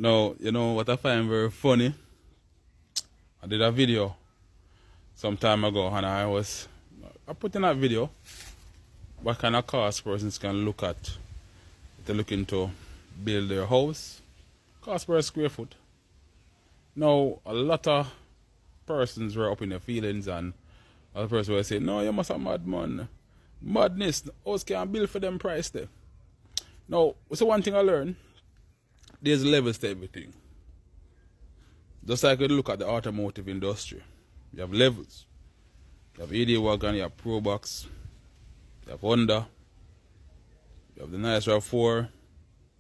Now, you know what I find very funny? I did a video some time ago and I put in that video what kind of cost persons can look at if they're looking to build their house, cost per square foot. Now, a lot of persons were up in their feelings and other person will say, no, you must have mad man. Madness, house can't build for them price there. Now, so one thing I learned, there's levels to everything. Just like you look at the automotive industry. You have levels. You have AD Wagon, you have Probox, you have Honda, you have the nice RAV4,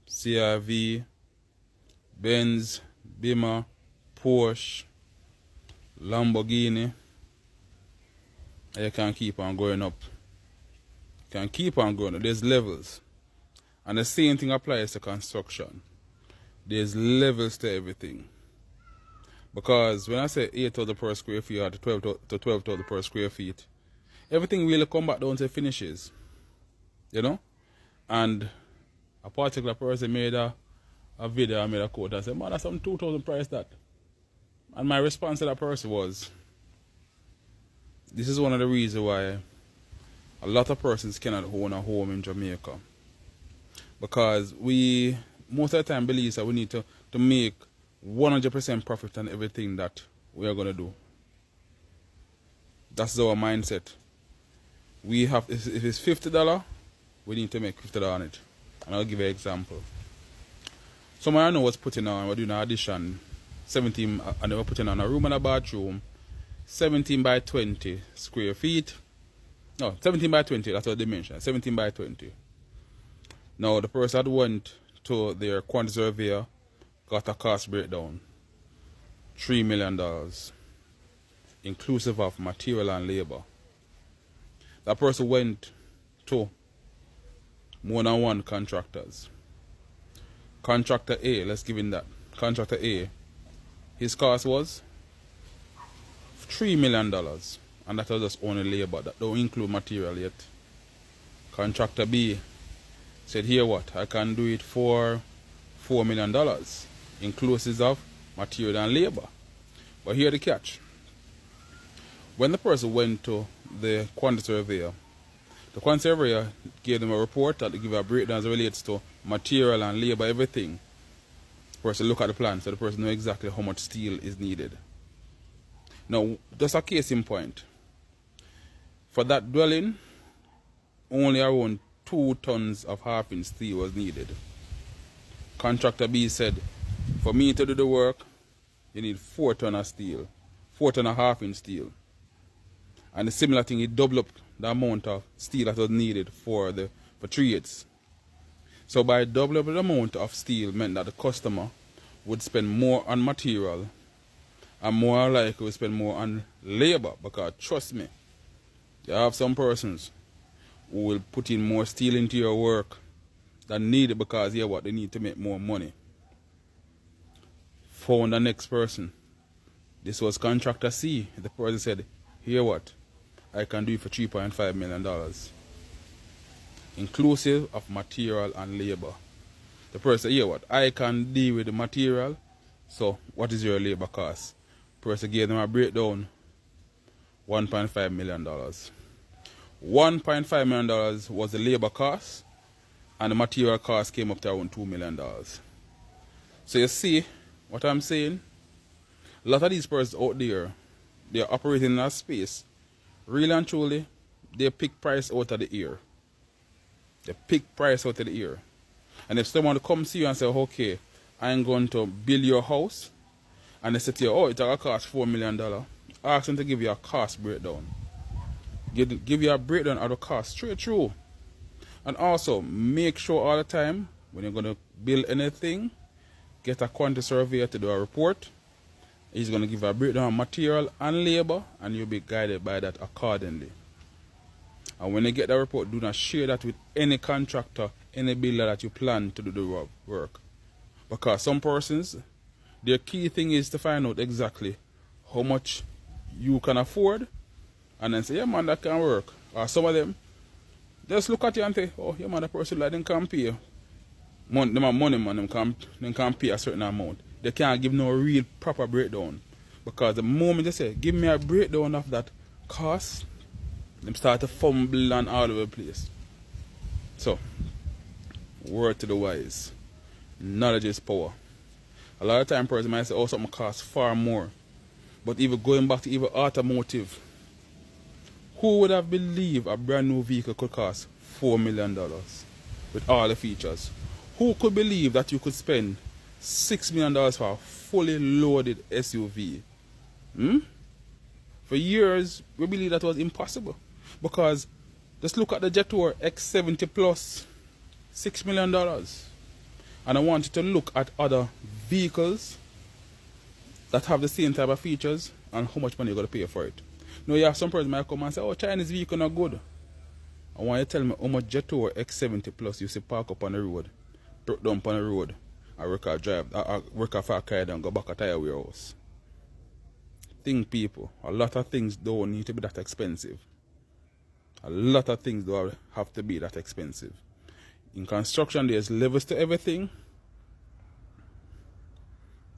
CRV, Benz, Beamer, Porsche, Lamborghini. And you can keep on going up. You can keep on going up. There's levels. And the same thing applies to construction. There's levels to everything. Because when I say 8,000 per square feet or to 12,000 per square feet, everything really come back down to finishes. You know? And a particular person made a video and made a quote and said, man, that's some 2,000 price that. And my response to that person was, this is one of the reasons why a lot of persons cannot own a home in Jamaica. Because we, most of the time, believe that we need to make 100% profit on everything that we are going to do. That's our mindset. We have, if it's $50, we need to make $50 on it. And I'll give you an example. Someone I know was putting on, we're doing an addition, 17, and they were putting on a room and a bathroom, 17 by 20 square feet. No, 17 by 20, that's what they mentioned, 17 by 20. Now, the person that went to their quantity surveyor got a cost breakdown, $3 million, inclusive of material and labor. That person went to more than one contractors. Contractor A, let's give him that. Contractor A, his cost was $3 million, and that was just only labor. That don't include material yet. Contractor B said, here what, I can do it for $4 million, inclusive of material and labor. But here the catch. When the person went to the quantity surveyor, the quantity surveyor gave them a report that they give a breakdown as it relates to material and labor, everything. The person look at the plan so the person know exactly how much steel is needed. Now, just a case in point. For that dwelling, only around 2 tons of half-inch steel was needed. Contractor B said, for me to do the work, you need 4 tons of steel, 4 tons of half-inch steel. And the similar thing, he doubled up the amount of steel that was needed for trades. So by doubling up the amount of steel meant that the customer would spend more on material and more likely would spend more on labor. Because trust me, you have some persons who will put in more steel into your work than needed because yeah, what they need to make more money. Found the next person. This was contractor C. The person said, here what, I can do it for $3.5 million, inclusive of material and labor. The person said, here what, I can deal with the material, so what is your labor cost? The person gave them a breakdown, $1.5 million. $1.5 million was the labor cost, and the material cost came up to around $2 million. So you see what I'm saying? A lot of these persons out there, they're operating in a space. Really and truly, they pick price out of the air. They pick price out of the air. And if someone comes to you and say, okay, I'm going to build your house, and they say to you, oh, it's going to cost $4 million, ask them to give you a cost breakdown. Give you a breakdown of the cost straight through. And also, make sure all the time, when you're going to build anything, get a quantity surveyor to do a report. He's going to give a breakdown of material and labor, and you'll be guided by that accordingly. And when you get that report, do not share that with any contractor, any builder that you plan to do the work. Because some persons, their key thing is to find out exactly how much you can afford, and then say, yeah man, that can work. Or some of them, just look at you and say, oh yeah man, the person like them can pay Them have money, man. Them can pay a certain amount. They can't give no real proper breakdown. Because the moment they say, give me a breakdown of that cost, them start to fumble and all over the place. So, word to the wise. Knowledge is power. A lot of time person might say, oh, something costs far more. But even going back to even automotive, who would have believed a brand new vehicle could cost $4 million with all the features? Who could believe that you could spend $6 million for a fully loaded SUV? For years, we believed that was impossible. Because just look at the Jetour X70 Plus, $6 million. And I want you to look at other vehicles that have the same type of features and how much money you're going to pay for it. Now you have some person might come and say, oh, Chinese vehicle not good. I want you to tell me how much Jetour X70 Plus you see park up on the road, broke down on the road, and work for a car and go back at tire warehouse. Think people, a lot of things don't need to be that expensive. A lot of things don't have to be that expensive. In construction, there's levels to everything.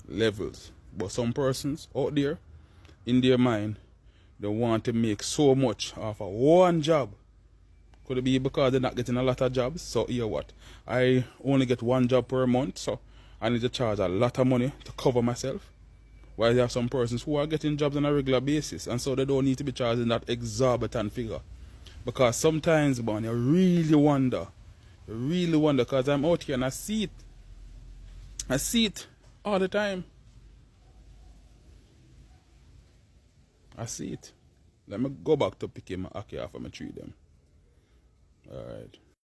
Levels. But some persons out there, in their mind, they want to make so much off of one job. Could it be because they're not getting a lot of jobs? So here what? I only get one job per month, so I need to charge a lot of money to cover myself. While there are some persons who are getting jobs on a regular basis, and so they don't need to be charging that exorbitant figure. Because sometimes, man, you really wonder, because I'm out here and I see it all the time. I see it. Let me go back to picking my ackee off of my tree them. Alright.